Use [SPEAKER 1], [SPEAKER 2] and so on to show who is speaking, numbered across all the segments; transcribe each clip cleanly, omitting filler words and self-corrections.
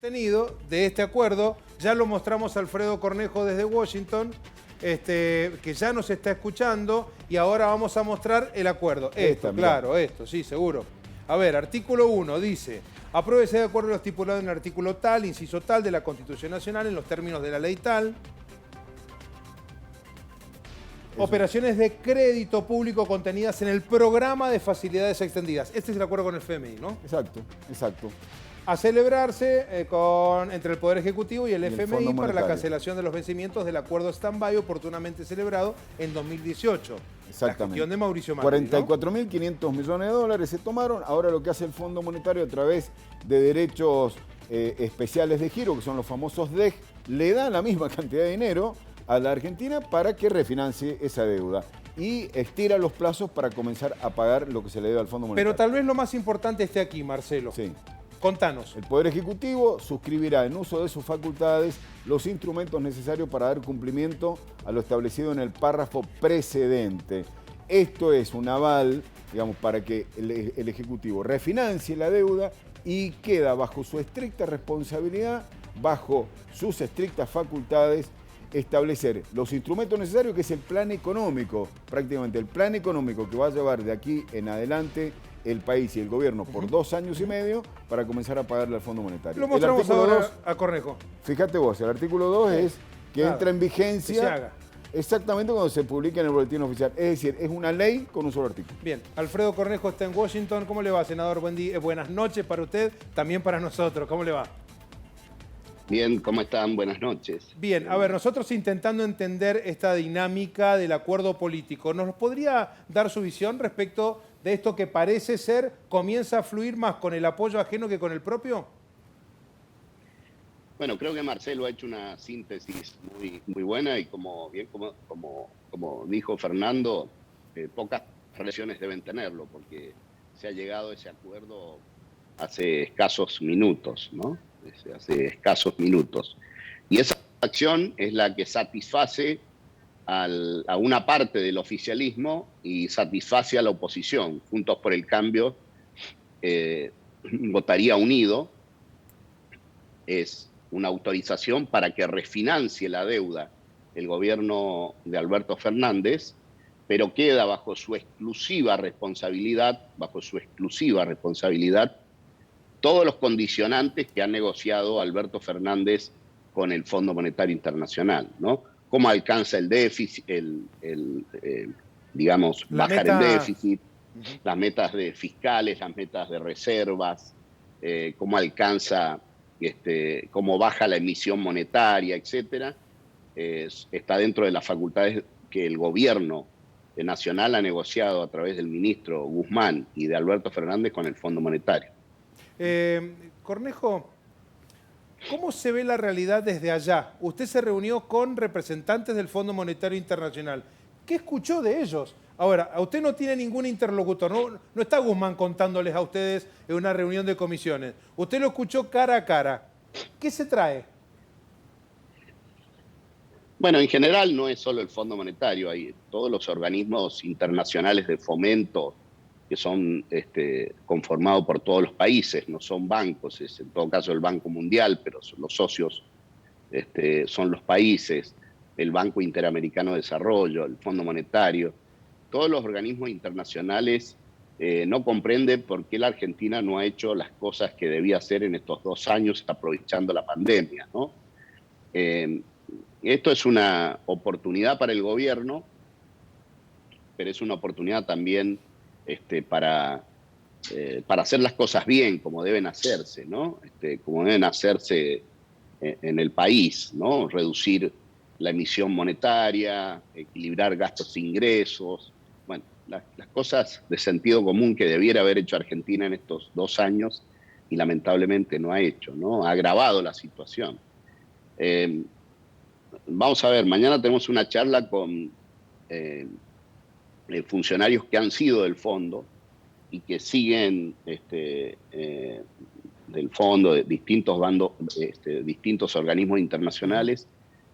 [SPEAKER 1] Contenido de este acuerdo, ya lo mostramos a Alfredo Cornejo desde Washington, que ya nos está escuchando, y ahora vamos a mostrar el acuerdo. Esto, claro, esto, sí, seguro. A ver, artículo 1 dice: apruébese de acuerdo a lo estipulado en el artículo tal, inciso tal de la Constitución Nacional en los términos de la ley tal. Operaciones de crédito público contenidas en el programa de facilidades extendidas. Este es el acuerdo con el FMI, ¿no?
[SPEAKER 2] Exacto, exacto.
[SPEAKER 1] A celebrarse entre el Poder Ejecutivo y el FMI para la cancelación de los vencimientos del acuerdo stand-by oportunamente celebrado en 2018.
[SPEAKER 2] Exactamente.
[SPEAKER 1] La gestión de Mauricio Macri,
[SPEAKER 2] 44.500 millones de dólares se tomaron. Ahora lo que hace el Fondo Monetario a través de derechos especiales de giro, que son los famosos DEG, le da la misma cantidad de dinero a la Argentina para que refinancie esa deuda y estira los plazos para comenzar a pagar lo que se le debe al Fondo Monetario.
[SPEAKER 1] Pero tal vez lo más importante esté aquí, Marcelo.
[SPEAKER 2] Sí.
[SPEAKER 1] Contanos.
[SPEAKER 2] El Poder Ejecutivo suscribirá en uso de sus facultades los instrumentos necesarios para dar cumplimiento a lo establecido en el párrafo precedente. Esto es un aval, digamos, para que el Ejecutivo refinancie la deuda y queda bajo su estricta responsabilidad, bajo sus estrictas facultades, establecer los instrumentos necesarios, que es el plan económico, prácticamente el plan económico que va a llevar de aquí en adelante el país y el gobierno por 2 años y medio para comenzar a pagarle al Fondo Monetario.
[SPEAKER 1] Lo mostramos ahora a Cornejo.
[SPEAKER 2] Fíjate vos, el artículo 2 es que entra en vigencia exactamente cuando se publique en el boletín oficial. Es decir, es una ley con un solo artículo.
[SPEAKER 1] Bien, Alfredo Cornejo está en Washington. ¿Cómo le va, senador? Buenas noches para usted, también para nosotros. ¿Cómo le va?
[SPEAKER 3] Bien, ¿cómo están? Buenas noches.
[SPEAKER 1] Bien, a ver, nosotros intentando entender esta dinámica del acuerdo político, ¿nos podría dar su visión respecto de esto que parece ser, comienza a fluir más con el apoyo ajeno que con el propio?
[SPEAKER 3] Bueno, creo que Marcelo ha hecho una síntesis muy buena y como dijo Fernando, pocas relaciones deben tenerlo porque se ha llegado a ese acuerdo hace escasos minutos, ¿no? Hace escasos minutos. Y esa acción es la que satisface a una parte del oficialismo y satisface a la oposición. Juntos por el Cambio votaría unido. Es una autorización para que refinancie la deuda el gobierno de Alberto Fernández, pero queda bajo su exclusiva responsabilidad, todos los condicionantes que ha negociado Alberto Fernández con el Fondo Monetario Internacional, ¿no? Cómo alcanza el déficit, bajar el déficit, las metas fiscales, las metas de reservas, cómo alcanza, cómo baja la emisión monetaria, etcétera. Está dentro de las facultades que el gobierno nacional ha negociado a través del ministro Guzmán y de Alberto Fernández con el Fondo Monetario.
[SPEAKER 1] Cornejo, ¿cómo se ve la realidad desde allá? Usted se reunió con representantes del Fondo Monetario Internacional. ¿Qué escuchó de ellos? Ahora, a usted no tiene ningún interlocutor, no está Guzmán contándoles a ustedes en una reunión de comisiones. Usted lo escuchó cara a cara. ¿Qué se trae?
[SPEAKER 3] Bueno, en general no es solo el Fondo Monetario, hay todos los organismos internacionales de fomento que son conformados por todos los países, no son bancos, es en todo caso el Banco Mundial, pero los socios son los países, el Banco Interamericano de Desarrollo, el Fondo Monetario. Todos los organismos internacionales no comprenden por qué la Argentina no ha hecho las cosas que debía hacer en estos 2 años aprovechando la pandemia, ¿no? Esto es una oportunidad para el gobierno, pero es una oportunidad también para hacer las cosas bien, como deben hacerse, ¿no? Como deben hacerse en el país, ¿no? Reducir la emisión monetaria, equilibrar gastos e ingresos. Bueno, las cosas de sentido común que debiera haber hecho Argentina en estos 2 años y lamentablemente no ha hecho, ¿no? Ha agravado la situación. Vamos a ver, mañana tenemos una charla con funcionarios que han sido del fondo y que siguen del fondo, de distintos distintos organismos internacionales,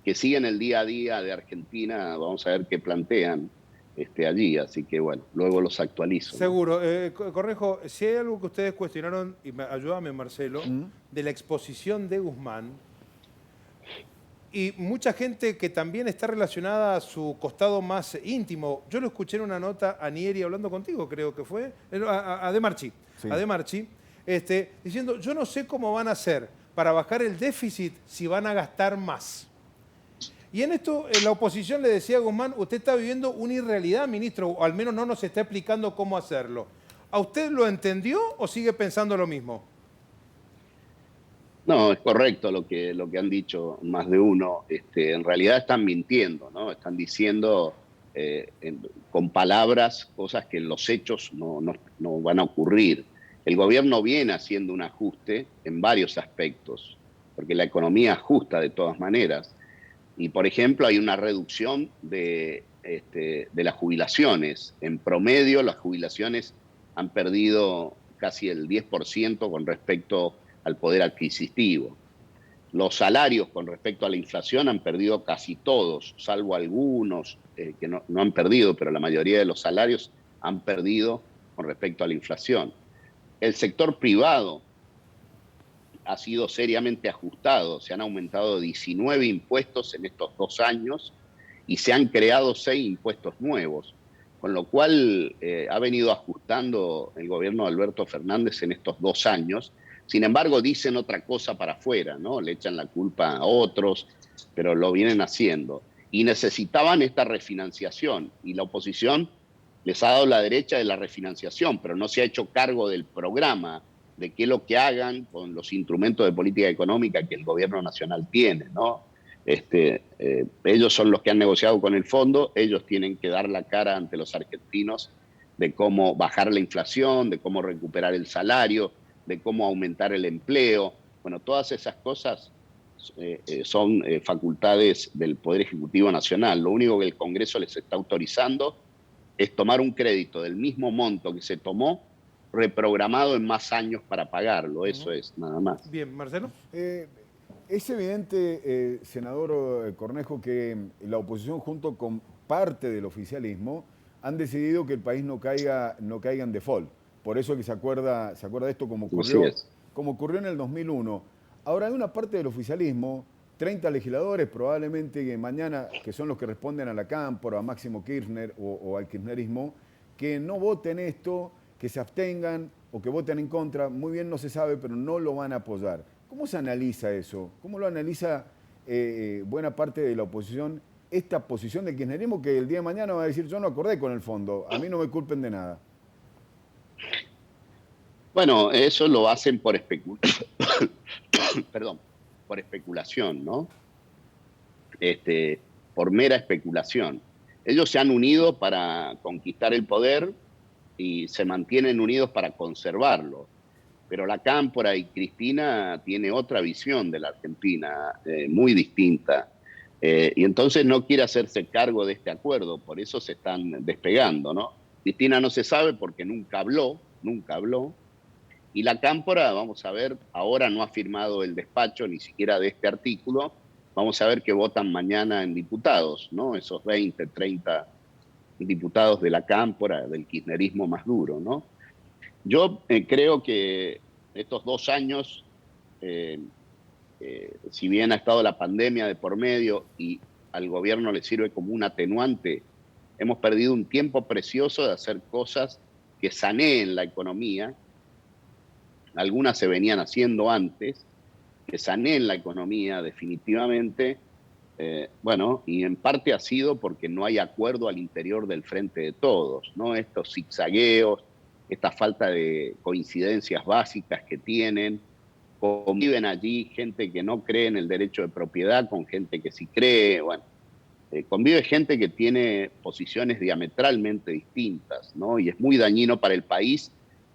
[SPEAKER 3] que siguen el día a día de Argentina. Vamos a ver qué plantean. allí, así que bueno, luego los actualizo, ¿no?
[SPEAKER 1] Seguro. Cornejo, si hay algo que ustedes cuestionaron, y ayúdame Marcelo, de la exposición de Guzmán, y mucha gente que también está relacionada a su costado más íntimo. Yo lo escuché en una nota a Nieri hablando contigo, creo que fue, a De Marchi,
[SPEAKER 2] Sí.
[SPEAKER 1] a De Marchi, diciendo, yo no sé cómo van a hacer para bajar el déficit si van a gastar más. Y en esto la oposición le decía a Guzmán, usted está viviendo una irrealidad, ministro, o al menos no nos está explicando cómo hacerlo. ¿A usted lo entendió o sigue pensando lo mismo?
[SPEAKER 3] No, es correcto lo que han dicho más de uno. En realidad están mintiendo, ¿no? Están diciendo con palabras cosas que en los hechos no van a ocurrir. El gobierno viene haciendo un ajuste en varios aspectos, porque la economía ajusta de todas maneras. Y, por ejemplo, hay una reducción de las jubilaciones. En promedio, las jubilaciones han perdido casi el 10% con respecto al poder adquisitivo. Los salarios con respecto a la inflación han perdido casi todos, salvo algunos que no han perdido, pero la mayoría de los salarios han perdido con respecto a la inflación. El sector privado ha sido seriamente ajustado, se han aumentado 19 impuestos en estos 2 años y se han creado 6 impuestos nuevos, con lo cual ha venido ajustando el gobierno de Alberto Fernández en estos 2 años. Sin embargo, dicen otra cosa para afuera, ¿no? Le echan la culpa a otros, pero lo vienen haciendo. Y necesitaban esta refinanciación, y la oposición les ha dado la derecha de la refinanciación, pero no se ha hecho cargo del programa, de qué es lo que hagan con los instrumentos de política económica que el gobierno nacional tiene, ¿no? Ellos son los que han negociado con el fondo, ellos tienen que dar la cara ante los argentinos de cómo bajar la inflación, de cómo recuperar el salario, de cómo aumentar el empleo. Bueno, todas esas cosas son facultades del Poder Ejecutivo Nacional. Lo único que el Congreso les está autorizando es tomar un crédito del mismo monto que se tomó, reprogramado en más años para pagarlo. Eso es, nada más.
[SPEAKER 1] Bien, Marcelo.
[SPEAKER 2] Es evidente, senador Cornejo, que la oposición junto con parte del oficialismo han decidido que el país no caiga en default. Por eso que se acuerda de esto como ocurrió en el 2001. Ahora hay una parte del oficialismo, 30 legisladores probablemente que mañana, que son los que responden a la Cámpora, a Máximo Kirchner o al kirchnerismo, que no voten esto, que se abstengan o que voten en contra, muy bien no se sabe, pero no lo van a apoyar. ¿Cómo se analiza eso? ¿Cómo lo analiza buena parte de la oposición esta posición del kirchnerismo que el día de mañana va a decir yo no acordé con el fondo, a mí no me culpen de nada?
[SPEAKER 3] Bueno, eso lo hacen por por especulación, ¿no? Por mera especulación. Ellos se han unido para conquistar el poder y se mantienen unidos para conservarlo. Pero la Cámpora y Cristina tiene otra visión de la Argentina, muy distinta. Y entonces no quiere hacerse cargo de este acuerdo, por eso se están despegando, ¿no? Cristina no se sabe porque nunca habló. Y la Cámpora, vamos a ver, ahora no ha firmado el despacho ni siquiera de este artículo. Vamos a ver qué votan mañana en diputados, ¿no? Esos 20, 30 diputados de la Cámpora, del kirchnerismo más duro, ¿no? Yo creo que estos 2 años, si bien ha estado la pandemia de por medio y al gobierno le sirve como un atenuante, hemos perdido un tiempo precioso de hacer cosas que saneen la economía. Algunas se venían haciendo antes, que saneen la economía definitivamente. Bueno, y en parte ha sido porque no hay acuerdo al interior del Frente de Todos, ¿no? Estos zigzagueos, esta falta de coincidencias básicas que tienen. Conviven allí gente que no cree en el derecho de propiedad con gente que sí cree. Bueno, convive gente que tiene posiciones diametralmente distintas, ¿no? Y es muy dañino para el país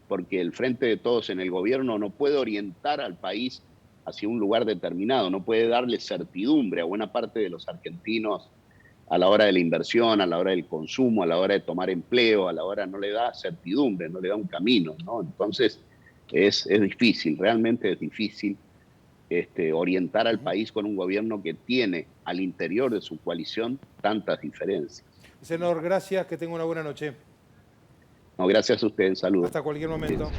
[SPEAKER 3] porque el Frente de Todos en el gobierno no puede orientar al país hacia un lugar determinado, no puede darle certidumbre a buena parte de los argentinos a la hora de la inversión, a la hora del consumo, a la hora de tomar empleo, a la hora no le da certidumbre, no le da un camino, ¿no? Entonces es difícil, realmente es difícil orientar al país con un gobierno que tiene al interior de su coalición tantas diferencias.
[SPEAKER 1] Senador, gracias, que tenga una buena noche.
[SPEAKER 3] No, gracias a usted, saludos.
[SPEAKER 1] Hasta cualquier momento.